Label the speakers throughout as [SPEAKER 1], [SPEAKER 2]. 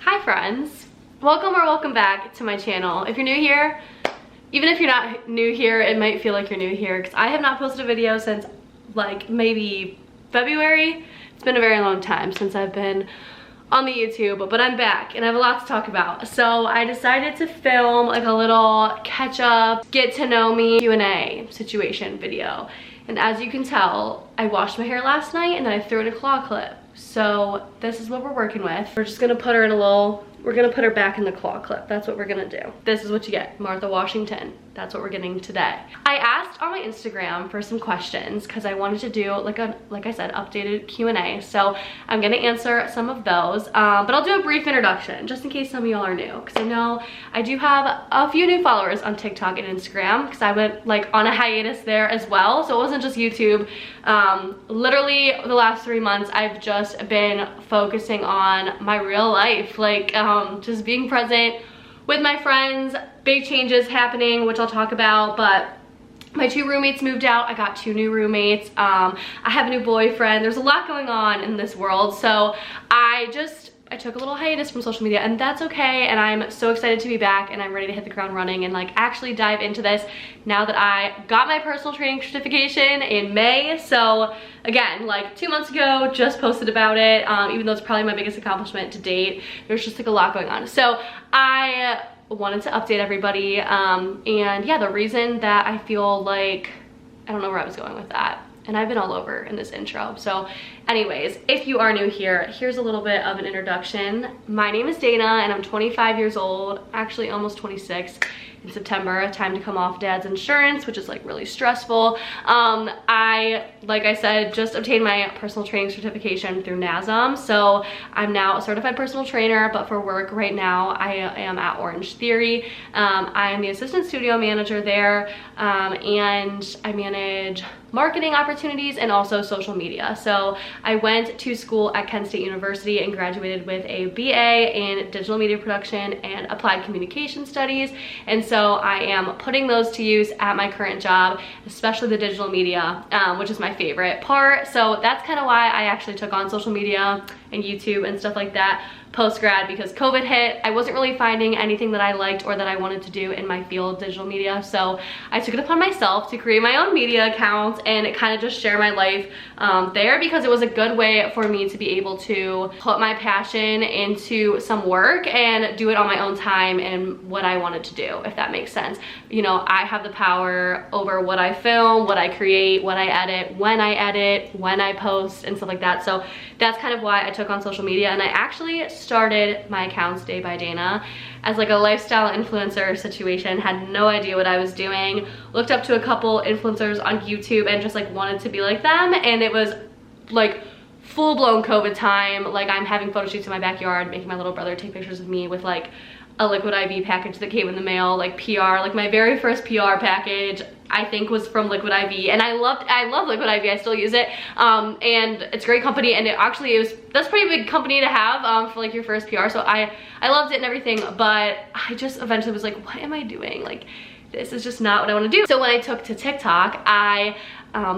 [SPEAKER 1] Hi friends, welcome or welcome back to my channel. If you're new here, even if you're not new here, it might feel like you're new here because I have not posted a video since like maybe February. It's been a very long time since I've been on the YouTube, but I'm back and I have a lot to talk about. So I decided to film like a little catch up, get to know me Q&A situation video. And as you can tell, I washed my hair last night and then I threw in a claw clip. So this is what we're working with. We're just gonna put her in a little, we're gonna put her back in the claw clip. That's what we're gonna do. This is what you get, Martha Washington. That's what we're getting today. I asked on my Instagram for some questions because I wanted to do like I said, updated Q&A. So I'm gonna answer some of those, but I'll do a brief introduction just in case some of y'all are new, because I know I do have a few new followers on TikTok and Instagram because I went like on a hiatus there as well. So it wasn't just YouTube. Literally the last 3 months I've just been focusing on my real life, like just being present with my friends. Big changes happening, which I'll talk about, but my 2 roommates moved out. I got 2 new roommates. I have a new boyfriend. There's a lot going on in this world. So I took a little hiatus from social media, and that's okay. And I'm so excited to be back, and I'm ready to hit the ground running and like actually dive into this now that I got my personal training certification in May. So again, like 2 months ago, just posted about it. Even though it's probably my biggest accomplishment to date, there's just like a lot going on. So I wanted to update everybody. And yeah, the reason that I feel like, I don't know where I was going with that. And I've been all over in this intro. So anyways, if you are new here, here's a little bit of an introduction. My name is Dana and I'm 25 years old, actually almost 26 in September. Time to come off dad's insurance, which is like really stressful. Like I said, just obtained my personal training certification through NASM. So I'm now a certified personal trainer, but for work right now, I am at Orange Theory. I am the assistant studio manager there, and I manage marketing opportunities and also social media. So I went to school at Kent State University and graduated with a BA in digital media production and applied communication studies. And so I am putting those to use at my current job, especially the digital media, which is my favorite part. So that's kind of why I actually took on social media and YouTube and stuff like that post-grad, because COVID hit. I wasn't really finding anything that I liked or that I wanted to do in my field, digital media. So I took it upon myself to create my own media account and kind of just share my life there, because it was a good way for me to be able to put my passion into some work and do it on my own time and what I wanted to do, if that makes sense. You know, I have the power over what I film, what I create, what I edit, when I post and stuff like that. So that's kind of why I took on social media, and I actually started my accounts Day by Dana as like a lifestyle influencer situation. Had no idea what I was doing. Looked up to a couple influencers on YouTube and just like wanted to be like them, and it was like full-blown COVID time. Like I'm having photo shoots in my backyard, making my little brother take pictures of me with like a Liquid IV package that came in the mail, like PR, like my very first PR package I think was from Liquid IV, and I love Liquid IV. I still use it, and it's a great company, and that's a pretty big company to have for like your first PR. So I loved it and everything, but I just eventually was like, what am I doing? Like, this is just not what I want to do. So when I took to TikTok, I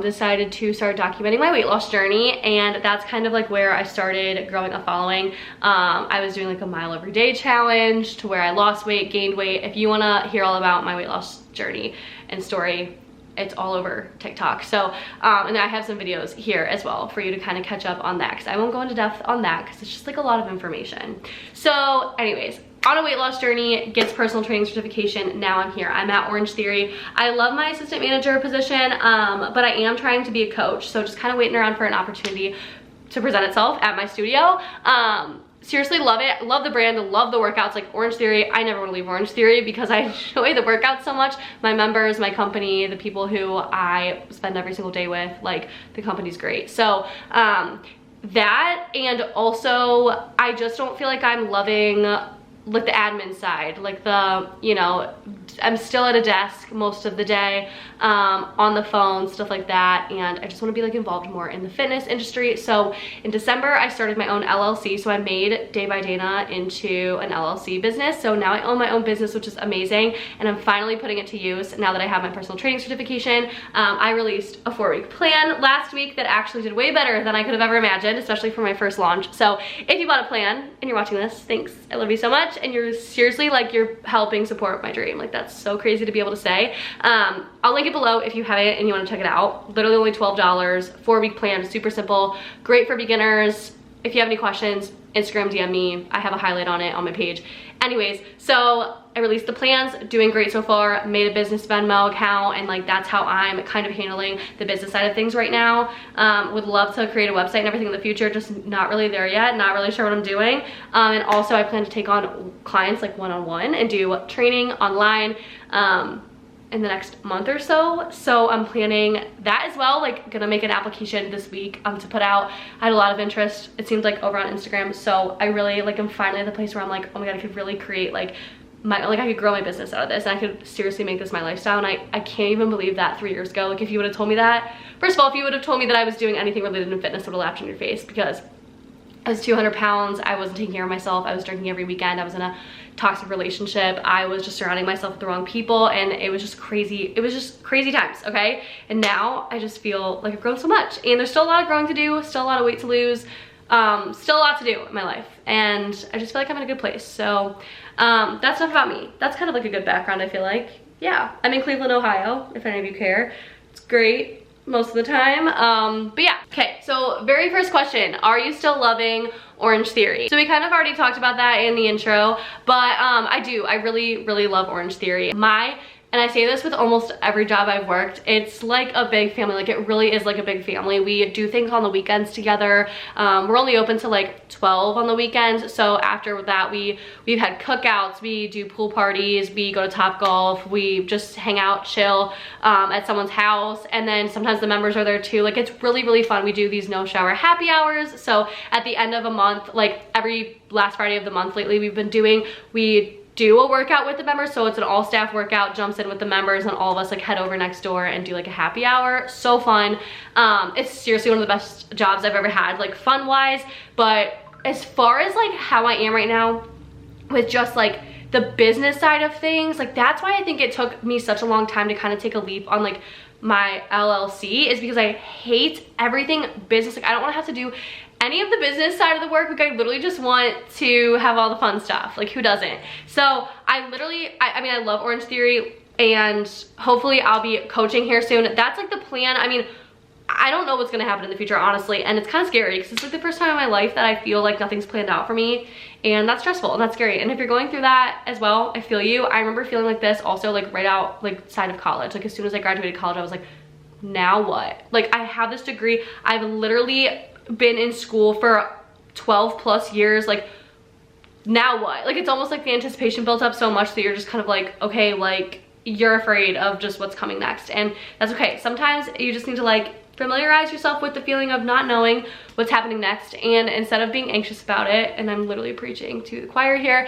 [SPEAKER 1] decided to start documenting my weight loss journey, and that's kind of like where I started growing a following. I was doing like a mile every day challenge to where I lost weight, gained weight. If you want to hear all about my weight loss journey and story, it's all over TikTok. So and I have some videos here as well for you to kind of catch up on that, because I won't go into depth on that because it's just like a lot of information. So anyways, on a weight loss journey, gets personal training certification. Now I'm here. I'm at Orange Theory. I love my assistant manager position, but I am trying to be a coach. So just kind of waiting around for an opportunity to present itself at my studio. Seriously, love it. Love the brand, love the workouts. Like Orange Theory, I never want to leave Orange Theory because I enjoy the workouts so much. My members, my company, the people who I spend every single day with, like the company's great. So that, and also I just don't feel like I'm loving like the admin side, like the, you know, I'm still at a desk most of the day, on the phone, stuff like that, and I just want to be like involved more in the fitness industry. So in December I started my own LLC, so I made Day by Dana into an LLC business. So now I own my own business, which is amazing, and I'm finally putting it to use now that I have my personal training certification. I released a 4-week plan last week that actually did way better than I could have ever imagined, especially for my first launch. So if you bought a plan and you're watching this, thanks, I love you so much, and you're seriously like, you're helping support my dream. Like, that's so crazy to be able to say. I'll link it below if you haven't and you want to check it out. Literally only $12, 4-week plan, super simple, great for beginners. If you have any questions, Instagram DM me. I have a highlight on it on my page. Anyways, so I released the plans, doing great so far, made a business Venmo account, and like that's how I'm kind of handling the business side of things right now. Would love to create a website and everything in the future, just not really there yet, not really sure what I'm doing. And also I plan to take on clients like one-on-one and do training online in the next month or so. So I'm planning that as well, like gonna make an application this week to put out. I had a lot of interest, it seems like, over on Instagram. So I really like, I'm finally at the place where I'm like, oh my god, I could really create like I could grow my business out of this, and I could seriously make this my lifestyle. And I can't even believe that 3 years ago, like if you would have told me that, first of all, if you would have told me that I was doing anything related to fitness, I would have laughed in your face, because I was 200 pounds, I wasn't taking care of myself, I was drinking every weekend, I was in a toxic relationship, I was just surrounding myself with the wrong people, and it was just crazy. It was just crazy times, okay? And now I just feel like I've grown so much, and there's still a lot of growing to do, still a lot of weight to lose, still a lot to do in my life, and I just feel like I'm in a good place. So that's enough about me. That's kind of like a good background, I feel like. Yeah, I'm in Cleveland, Ohio, if any of you care. It's great most of the time, but yeah. Okay, so very first question, are you still loving Orange Theory? So we kind of already talked about that in the intro, but I really love Orange Theory. And I say this with almost every job I've worked, it's like a big family. Like, it really is like a big family. We do things on the weekends together. We're only open to like 12 on the weekends. So after that, we've had cookouts, we do pool parties, we go to Top Golf, we just hang out, chill at someone's house. And then sometimes the members are there too. Like, it's really fun. We do these no shower happy hours. So at the end of a month, like every last Friday of the month lately, we do a workout with the members. So it's an all staff workout, jumps in with the members, and all of us like head over next door and do like a happy hour. So fun. It's seriously one of the best jobs I've ever had, like fun wise. But as far as like how I am right now with just like the business side of things, like that's why I think it took me such a long time to kind of take a leap on like my LLC, is because I hate everything business. Like, I don't want to have to do any of the business side of the work. Like, I literally just want to have all the fun stuff. Like, who doesn't? So I mean, I love Orange Theory, and hopefully I'll be coaching here soon. That's like the plan. I mean, I don't know what's gonna happen in the future, honestly, and it's kind of scary because it's like the first time in my life that I feel like nothing's planned out for me, and that's stressful and that's scary. And if you're going through that as well, I feel you. I remember feeling like this also like right out like side of college. Like, as soon as I graduated college, I was like, now what? Like, I have this degree. I've literally been in school for 12 plus years. Like, now what? Like, it's almost like the anticipation built up so much that you're just kind of like, okay, like you're afraid of just what's coming next, and that's okay. Sometimes you just need to like familiarize yourself with the feeling of not knowing what's happening next, and instead of being anxious about it, and I'm literally preaching to the choir here,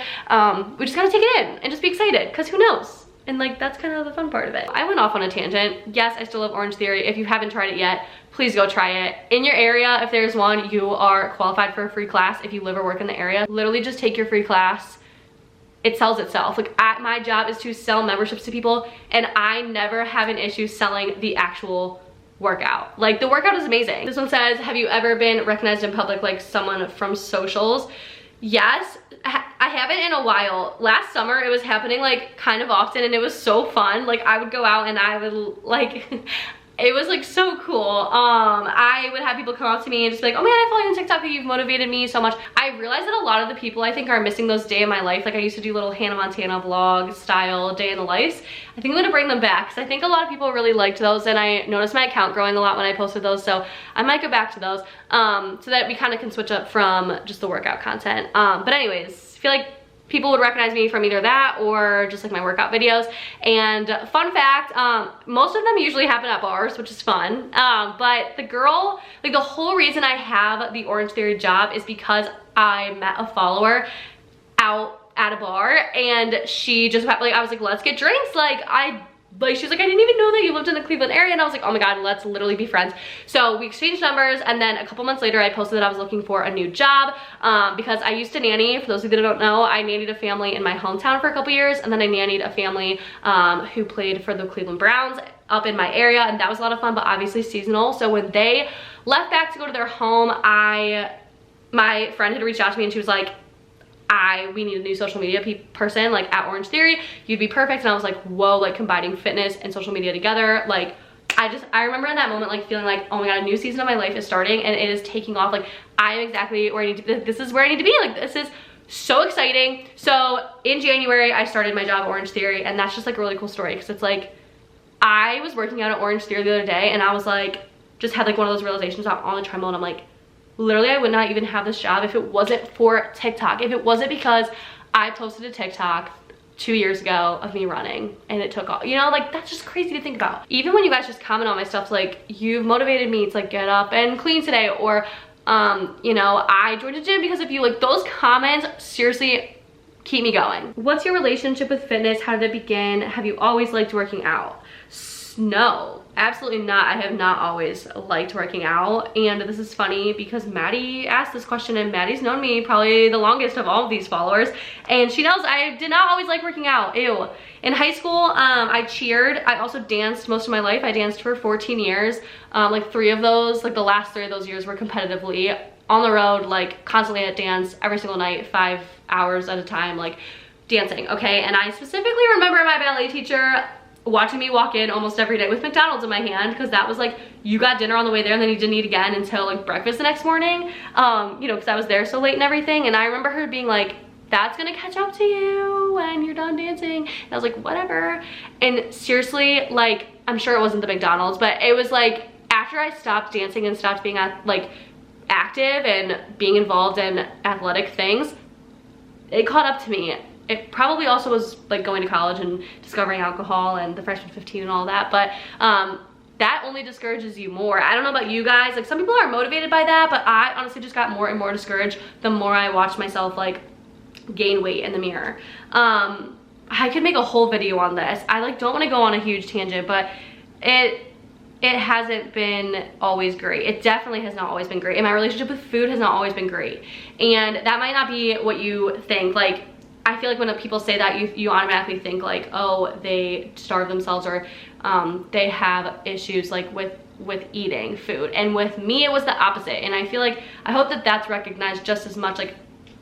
[SPEAKER 1] we just gotta take it in and just be excited, because who knows? And like, that's kind of the fun part of it. I went off on a tangent. Yes, I still love Orange Theory. If you haven't tried it yet, please go try it. In your area, if there's one, you are qualified for a free class if you live or work in the area. Literally just take your free class. It sells itself. Like, my job is to sell memberships to people, and I never have an issue selling the actual workout. Like, the workout is amazing. This one says, have you ever been recognized in public like someone from socials? Yes, I haven't in a while. Last summer it was happening like kind of often, and it was so fun. Like, I would go out and I would like it was like so cool. I would have people come up to me and just be like, oh man, I follow you on TikTok, you've motivated me so much. I realized that a lot of the people I think are missing those day in my life. Like, I used to do little Hannah Montana vlog style day in the lives. I think I'm gonna bring them back because I think a lot of people really liked those, and I noticed my account growing a lot when I posted those, so I might go back to those so that we kind of can switch up from just the workout content. But anyways, I feel like people would recognize me from either that or just like my workout videos. And fun fact, most of them usually happen at bars, which is fun. But the whole reason I have the Orange Theory job is because I met a follower out at a bar, and she just like, I was like, let's get drinks. She was like, I didn't even know that you lived in the Cleveland area. And I was like, oh my God, let's literally be friends. So we exchanged numbers, and then a couple months later, I posted that I was looking for a new job because I used to nanny. For those of you that don't know, I nannied a family in my hometown for a couple years, and then I nannied a family who played for the Cleveland Browns up in my area, and that was a lot of fun, but obviously seasonal. So when they left back to go to their home, my friend had reached out to me, and she was like, we need a new social media person, like at Orange Theory, you'd be perfect. And I was like, whoa, like combining fitness and social media together. Like, I remember in that moment, like feeling like, oh my God, a new season of my life is starting and it is taking off. Like, I am exactly where I need to be. This is where I need to be. Like, this is so exciting. So in January, I started my job at Orange Theory, and that's just like a really cool story. Cause it's like, I was working out at Orange Theory the other day, and I was like, just had like one of those realizations on the treadmill, and I'm like, literally, I would not even have this job if it wasn't for TikTok. If it wasn't because I posted a TikTok 2 years ago of me running and it took off. You know, like, that's just crazy to think about. Even when you guys just comment on my stuff, like, you've motivated me to like get up and clean today, or you know, I joined a gym because of you. Like, those comments seriously keep me going. What's your relationship with fitness? How did it begin? Have you always liked working out? No, absolutely not. I have not always liked working out. And this is funny because Maddie asked this question, and Maddie's known me probably the longest of all of these followers, and she knows I did not always like working out. Ew. In high school, I cheered. I also danced most of my life. I danced for 14 years. Like 3 of those, like the last 3 of those years were competitively on the road, like constantly at dance every single night, 5 hours at a time, like dancing, okay? And I specifically remember my ballet teacher watching me walk in almost every day with McDonald's in my hand, because that was like, you got dinner on the way there and then you didn't eat again until like breakfast the next morning, you know, because I was there so late and everything. And I remember her being like, that's gonna catch up to you when you're done dancing. And I was like, whatever. And seriously, like, I'm sure it wasn't the McDonald's, but it was like, after I stopped dancing and stopped being like active and being involved in athletic things, it caught up to me. It probably also was like going to college and discovering alcohol and the freshman 15 and all that, but that only discourages you more. I don't know about you guys, like some people are motivated by that, but I honestly just got more and more discouraged the more I watched myself like gain weight in the mirror. I could make a whole video on this. I like don't want to go on a huge tangent, but it hasn't been always great. It definitely has not always been great. And my relationship with food has not always been great. And that might not be what you think. Like, I feel like when people say that, you automatically think like, oh, they starve themselves, or they have issues like with eating food. And with me, it was the opposite. And I feel like, I hope that that's recognized just as much. Like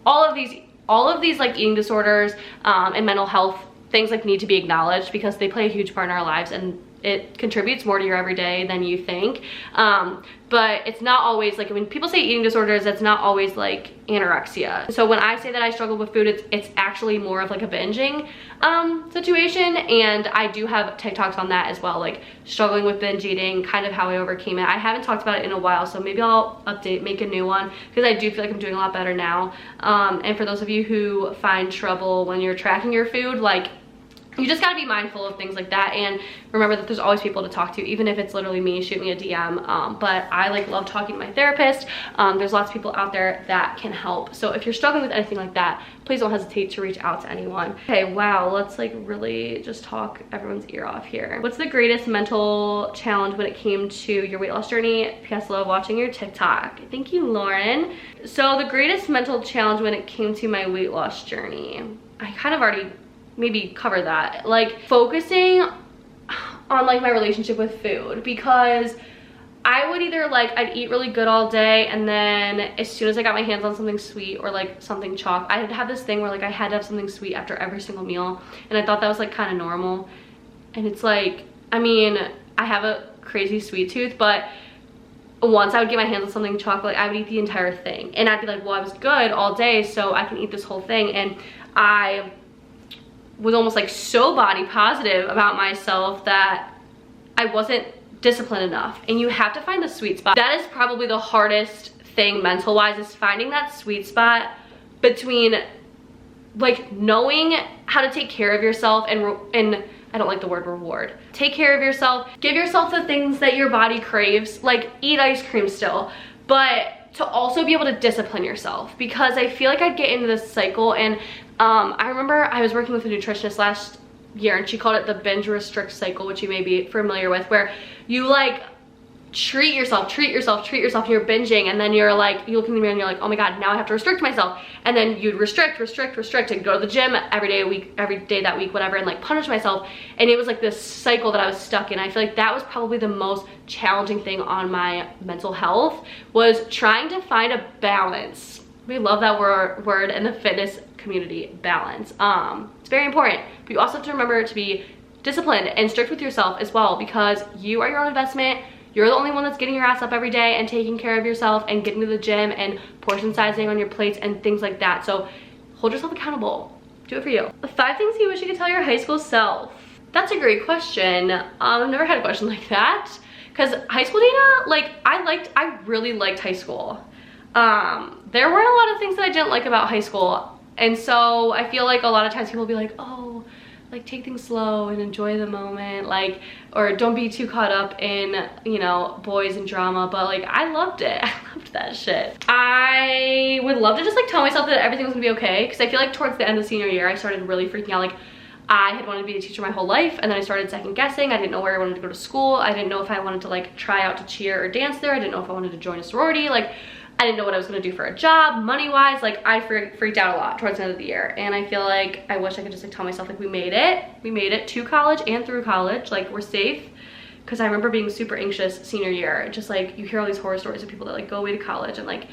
[SPEAKER 1] all of these like eating disorders and mental health things like need to be acknowledged, because they play a huge part in our lives, and it contributes more to your everyday than you think. But it's not always like, when people say eating disorders, that's not always like anorexia. So when I say that I struggle with food, it's actually more of like a binging situation. And I do have TikToks on that as well, like struggling with binge eating, kind of how I overcame it. I haven't talked about it in a while, so maybe I'll make a new one, because I do feel like I'm doing a lot better now. And for those of you who find trouble when you're tracking your food, like, you just gotta be mindful of things like that, and remember that there's always people to talk to, even if it's literally me. Shoot me a DM. But I like love talking to my therapist. There's lots of people out there that can help. So if you're struggling with anything like that, please don't hesitate to reach out to anyone. Okay, wow, let's like really just talk everyone's ear off here. What's the greatest mental challenge when it came to your weight loss journey? P.S. love watching your TikTok. Thank you, Lauren. So the greatest mental challenge when it came to my weight loss journey, I kind of already maybe cover that, like focusing on like my relationship with food, because I would either like, I'd eat really good all day, and then as soon as I got my hands on something sweet or like something chalk, I'd have this thing where like I had to have something sweet after every single meal, and I thought that was like kind of normal. And it's like, I mean, I have a crazy sweet tooth, but once I would get my hands on something chocolate, I would eat the entire thing, and I'd be like, well, I was good all day, so I can eat this whole thing. And I was almost like so body positive about myself that I wasn't disciplined enough. And you have to find the sweet spot. That is probably the hardest thing mental wise, is finding that sweet spot between like knowing how to take care of yourself and I don't like the word reward. Take care of yourself, give yourself the things that your body craves, like eat ice cream still, but to also be able to discipline yourself, because I feel like I'd get into this cycle. And I remember I was working with a nutritionist last year, and she called it the binge restrict cycle, which you may be familiar with, where you like treat yourself, and you're binging, and then you're like, you look in the mirror and you're like, oh my god, now I have to restrict myself. And then you'd restrict and go to the gym every day that week, whatever, and like punish myself. And it was like this cycle that I was stuck in. I feel like that was probably the most challenging thing on my mental health, was trying to find a balance. We love that word in the fitness community, balance. It's very important, but you also have to remember to be disciplined and strict with yourself as well, because you are your own investment. You're the only one that's getting your ass up every day and taking care of yourself and getting to the gym and portion sizing on your plates and things like that. So hold yourself accountable. Do it for you. 5 things you wish you could tell your high school self. That's a great question. I've never had a question like that, because high school Dana, like I really liked high school. There were a lot of things that I didn't like about high school, and so I feel like a lot of times people will be like, oh, like take things slow and enjoy the moment, like, or don't be too caught up in, you know, boys and drama. But like, I loved it. I loved that shit. I would love to just like tell myself that everything was gonna be okay, because I feel like towards the end of senior year I started really freaking out. Like, I had wanted to be a teacher my whole life, and then I started second guessing. I didn't know where I wanted to go to school. I didn't know if I wanted to like try out to cheer or dance there. I didn't know if I wanted to join a sorority. Like, I didn't know what I was gonna do for a job, money-wise. Like, I freaked out a lot towards the end of the year. And I feel like I wish I could just like tell myself, like, we made it. We made it to college and through college. Like, we're safe. Because I remember being super anxious senior year. Just like, you hear all these horror stories of people that like go away to college and like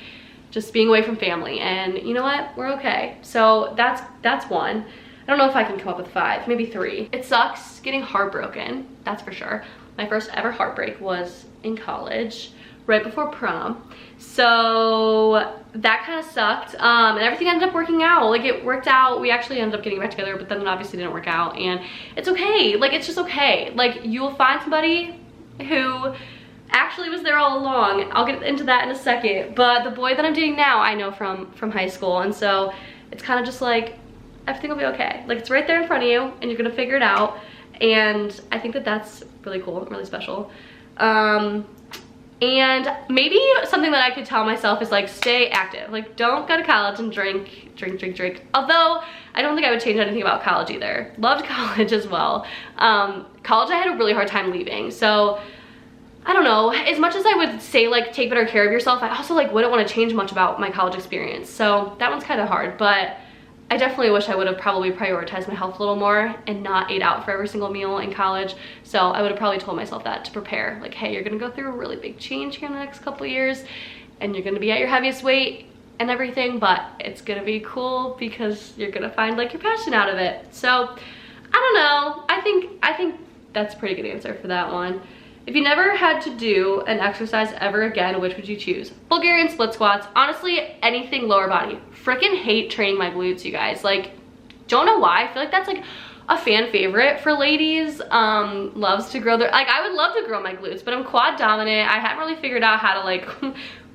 [SPEAKER 1] just being away from family. And you know what? We're okay. So that's one. I don't know if I can come up with 5, maybe 3. It sucks getting heartbroken, that's for sure. My first ever heartbreak was in college, right before prom. So that kind of sucked, and everything ended up working out. Like, it worked out. We actually ended up getting back together, but then it obviously didn't work out, and it's okay. Like, it's just okay. Like, you'll find somebody who actually was there all along. I'll get into that in a second. But the boy that I'm dating now, I know from high school, and so it's kind of just like, everything will be okay. Like, it's right there in front of you, and you're gonna figure it out. And I think that that's really cool and really special. And maybe something that I could tell myself is like, stay active. Like, don't go to college and drink. Although I don't think I would change anything about college either. Loved college as well. College I had a really hard time leaving. So I don't know, as much as I would say like take better care of yourself, I also like wouldn't want to change much about my college experience. So that one's kind of hard, but I definitely wish I would have probably prioritized my health a little more and not ate out for every single meal in college. So I would have probably told myself that to prepare. Like, hey, you're gonna go through a really big change here in the next couple of years, and you're gonna be at your heaviest weight and everything, but it's gonna be cool because you're gonna find like your passion out of it. So I don't know. I think that's a pretty good answer for that one. If you never had to do an exercise ever again, which would you choose? Bulgarian split squats. Honestly, anything lower body. Freaking hate training my glutes, you guys. Like, don't know why. I feel like that's like a fan favorite for ladies. Loves to grow their, like, I would love to grow my glutes, but I'm quad dominant. I haven't really figured out how to like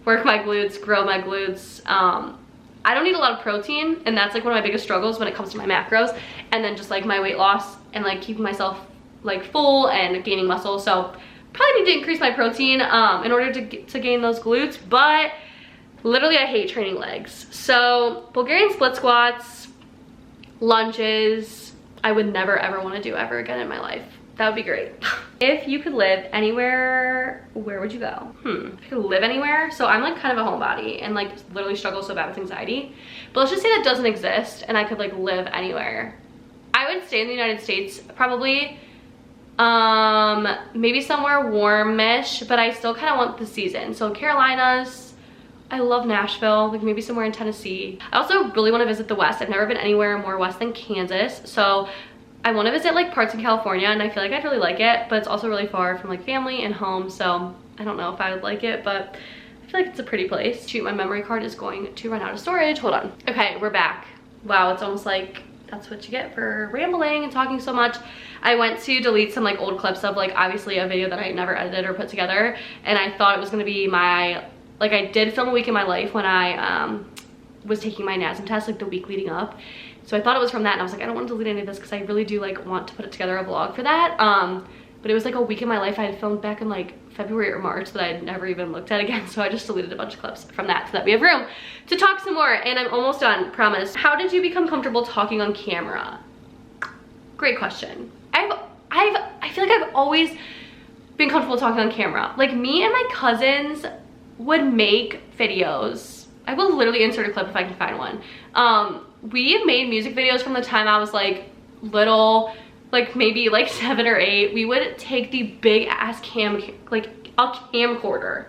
[SPEAKER 1] work my glutes, grow my glutes. I don't need a lot of protein, and that's like one of my biggest struggles when it comes to my macros, and then just like my weight loss and like keeping myself like full and gaining muscle. So probably need to increase my protein in order to gain those glutes, but literally I hate training legs. So Bulgarian split squats, lunges, I would never ever want to do ever again in my life. That would be great. If you could live anywhere, where would you go? If you could live anywhere, so I'm like kind of a homebody and like literally struggle so bad with anxiety, but let's just say that doesn't exist and I could like live anywhere. I would stay in the United States probably. Maybe somewhere warmish, but I still kind of want the season. So Carolinas, I love Nashville, like maybe somewhere in Tennessee. I also really want to visit the West. I've never been anywhere more west than Kansas. So I want to visit like parts in California, and I feel like I'd really like it, but it's also really far from like family and home. So I don't know if I would like it, but I feel like it's a pretty place. Shoot, my memory card is going to run out of storage. Hold on. Okay, we're back. Wow, it's almost like that's what you get for rambling and talking so much. I went to delete some like old clips of like obviously a video that I never edited or put together, and I thought it was gonna be my, like, I did film a week in my life when I was taking my NASM test, like the week leading up. So I thought it was from that, and I was like, I don't want to delete any of this because I really do like want to put it together a vlog for that. but it was like a week in my life I had filmed back in like February or March that I had never even looked at again. So I just deleted a bunch of clips from that so that we have room to talk some more. And I'm almost done, promise. How did you become comfortable talking on camera? Great question. I feel like I've always been comfortable talking on camera. Like, me and my cousins would make videos. I will literally insert a clip if I can find one. We made music videos from the time I was like little, like maybe like 7 or 8. We would take the big ass like a camcorder,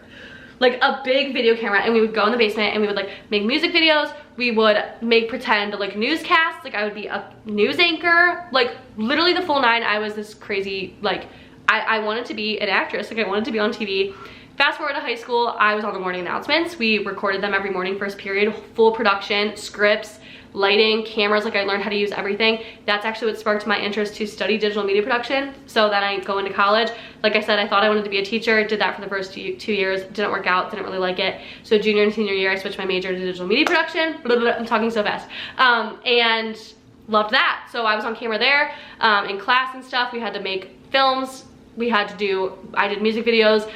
[SPEAKER 1] like a big video camera, and we would go in the basement and we would like make music videos. We would make pretend like newscasts, like I would be a news anchor, like literally the full 9. I was this crazy, like I wanted to be an actress, like I wanted to be on TV. Fast forward to high school, I was on the morning announcements. We recorded them every morning, first period, full production, scripts, lighting, cameras, like I learned how to use everything. That's actually what sparked my interest to study digital media production. So then I go into college. Like I said, I thought I wanted to be a teacher, did that for the first 2 years, didn't work out, didn't really like it. So junior and senior year, I switched my major to digital media production. Blah, blah, blah, I'm talking so fast. And loved that. So I was on camera there, in class and stuff. We had to make films. I did music videos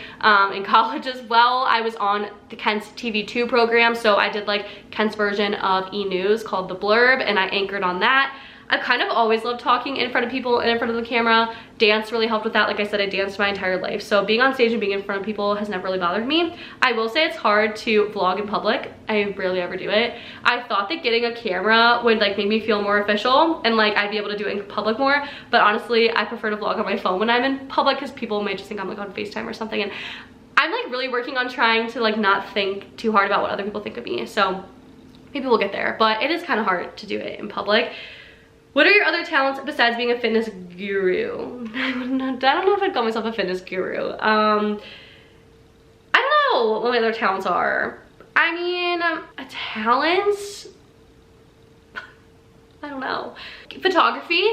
[SPEAKER 1] in college as well. I was on the Kent's TV2 program, so I did like Kent's version of E! News called The Blurb, and I anchored on that. I've kind of always loved talking in front of people and in front of the camera. Dance really helped with that. Like I said, I danced my entire life, so being on stage and being in front of people has never really bothered me. I will say it's hard to vlog in public. I rarely ever do it. I thought that getting a camera would like make me feel more official and like I'd be able to do it in public more, but honestly I prefer to vlog on my phone when I'm in public because people might just think I'm like on FaceTime or something, and I'm like really working on trying to like not think too hard about what other people think of me, so maybe we'll get there, but it is kind of hard to do it in public. What are your other talents besides being a fitness guru? I don't know if I'd call myself a fitness guru. I don't know what my other talents are. I mean, a talent? I don't know. Photography.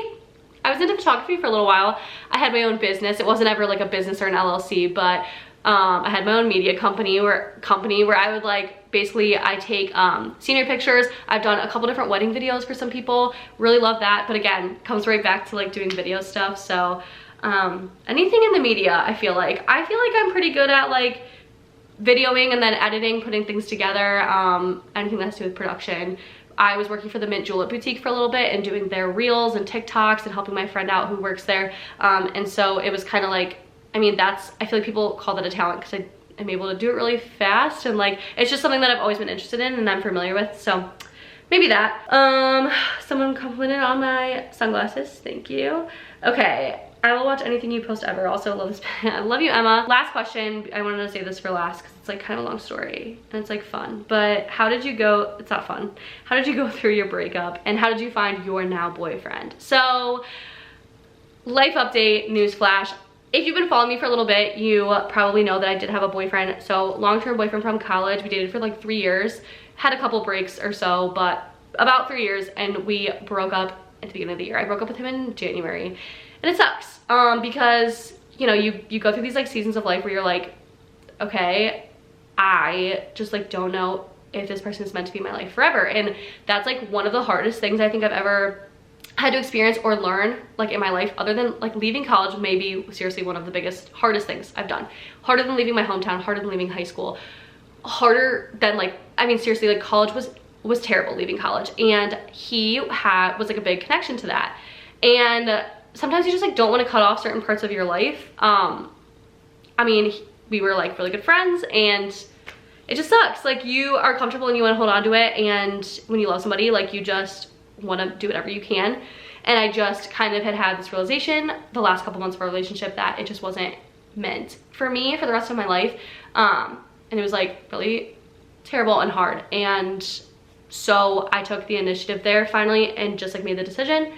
[SPEAKER 1] I was into photography for a little while. I had my own business. It wasn't ever like a business or an LLC, but I had my own media company where I would like, basically I take senior pictures. I've done a couple different wedding videos for some people. Really love that, but again, comes right back to like doing video stuff. So anything in the media, I feel like I'm pretty good at like videoing and then editing, putting things together, anything that's to do with production. I was working for the Mint Julep Boutique for a little bit and doing their reels and TikToks and helping my friend out who works there. And so it was kind of like, I mean, I feel like people call that a talent because I'm able to do it really fast, and like it's just something that I've always been interested in and I'm familiar with, so maybe that. Someone complimented on my sunglasses, thank you. Okay, I will watch anything you post ever. Also love this. I love you, Emma. Last question, I wanted to save this for last because it's like kind of a long story and it's like fun, but how did you go, it's not fun, how did you go through your breakup and how did you find your now boyfriend? So life update, newsflash. If you've been following me for a little bit, you probably know that I did have a boyfriend. So long-term boyfriend from college. We dated for like 3 years, had a couple breaks or so, but about 3 years, and we broke up at the beginning of the year. I broke up with him in January, and it sucks because you know, you go through these like seasons of life where you're like, okay, I just like don't know if this person is meant to be in my life forever, and that's like one of the hardest things I think I've ever had to experience or learn like in my life, other than like leaving college. Maybe seriously one of the hardest things I've done. Harder than leaving my hometown, harder than leaving high school, harder than like, I mean seriously, like college was terrible, leaving college, and he was like a big connection to that. And sometimes you just like don't want to cut off certain parts of your life. I mean, we were like really good friends, and it just sucks. Like you are comfortable and you want to hold on to it, and when you love somebody, like you just want to do whatever you can. And I just kind of had this realization the last couple months of our relationship that it just wasn't meant for me for the rest of my life, and it was like really terrible and hard. And so I took the initiative there finally and just like made the decision,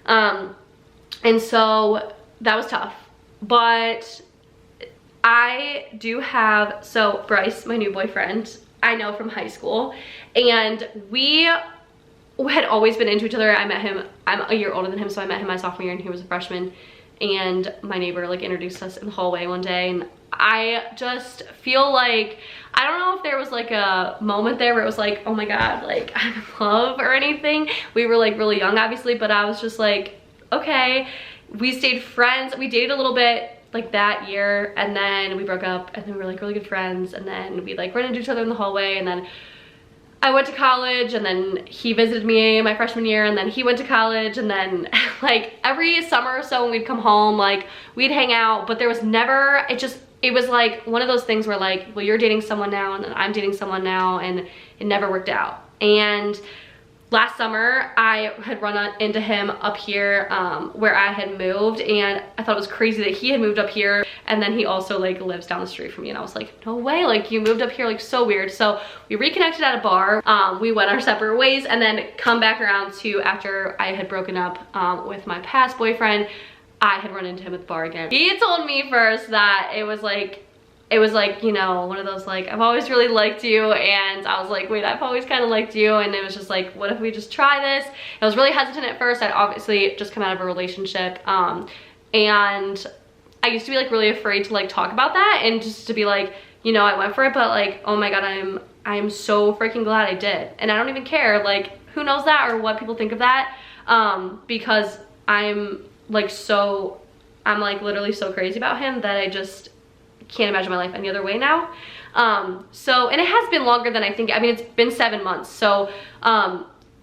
[SPEAKER 1] and so that was tough. But I do have, so Bryce, my new boyfriend, I know from high school, and we had always been into each other. I met him, I'm a year older than him, so I met him my sophomore year and he was a freshman, and my neighbor like introduced us in the hallway one day, and I just feel like, I don't know if there was like a moment there where it was like, oh my god, like I'm in love or anything. We were like really young obviously, but I was just like, okay, we stayed friends. We dated a little bit like that year, and then we broke up, and then we were like really good friends, and then we like ran into each other in the hallway, and then I went to college, and then he visited me my freshman year, and then he went to college, and then like every summer or so when we'd come home, like we'd hang out, but there was never, it was like one of those things where like, well, you're dating someone now and then I'm dating someone now, and it never worked out. And last summer I had run into him up here where I had moved, and I thought it was crazy that he had moved up here, and then he also like lives down the street from me, and I was like, no way, like you moved up here, like so weird. So we reconnected at a bar, we went our separate ways, and then come back around to after I had broken up with my past boyfriend, I had run into him at the bar again. He told me first that it was like, you know, one of those like, I've always really liked you, and I was like, wait, I've always kind of liked you, and it was just like, what if we just try this? I was really hesitant at first. I'd obviously just come out of a relationship, and I used to be like really afraid to like talk about that, and just to be like, you know, I went for it, but like, oh my god, I'm so freaking glad I did, and I don't even care like who knows that or what people think of that, because I'm like literally so crazy about him that I just can't imagine my life any other way now. So, and it has been longer than I think. I mean, it's been 7 months. So,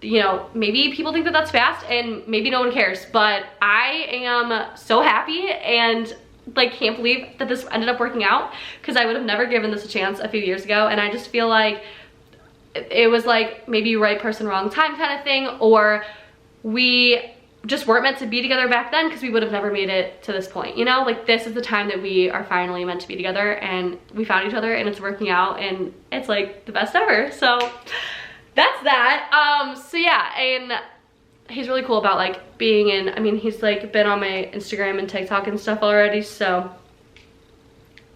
[SPEAKER 1] you know, maybe people think that that's fast, and maybe no one cares, but I am so happy and like can't believe that this ended up working out, because I would have never given this a chance a few years ago. And I just feel like it was like maybe right person, wrong time kind of thing, or we just weren't meant to be together back then, because we would have never made it to this point, you know? Like, this is the time that we are finally meant to be together, and we found each other, and it's working out, and it's like the best ever. So that's that. So yeah, and he's really cool about like being in, I mean, he's like been on my Instagram and TikTok and stuff already, so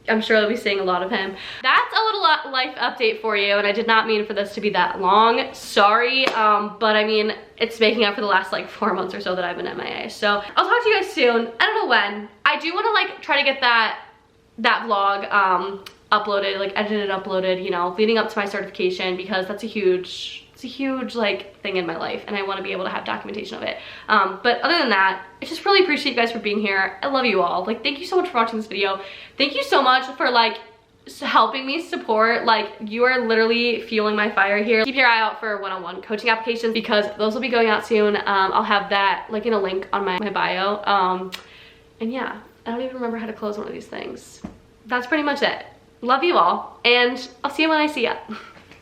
[SPEAKER 1] I'm sure I'll be seeing a lot of him. That's a little life update for you, and I did not mean for this to be that long. Sorry, but I mean, it's making up for the last like 4 months or so that I've been MIA. So I'll talk to you guys soon. I don't know when. I do want to like try to get that vlog uploaded, like edited, uploaded, you know, leading up to my certification, because that's a huge like thing in my life, and I want to be able to have documentation of it. But other than that, I just really appreciate you guys for being here. I love you all. Like, thank you so much for watching this video. Thank you so much for like helping me support. Like, you are literally fueling my fire here. Keep your eye out for one-on-one coaching applications, because those will be going out soon. I'll have that like in a link on my bio. And yeah, I don't even remember how to close one of these things. That's pretty much it. Love you all, and I'll see you when I see ya.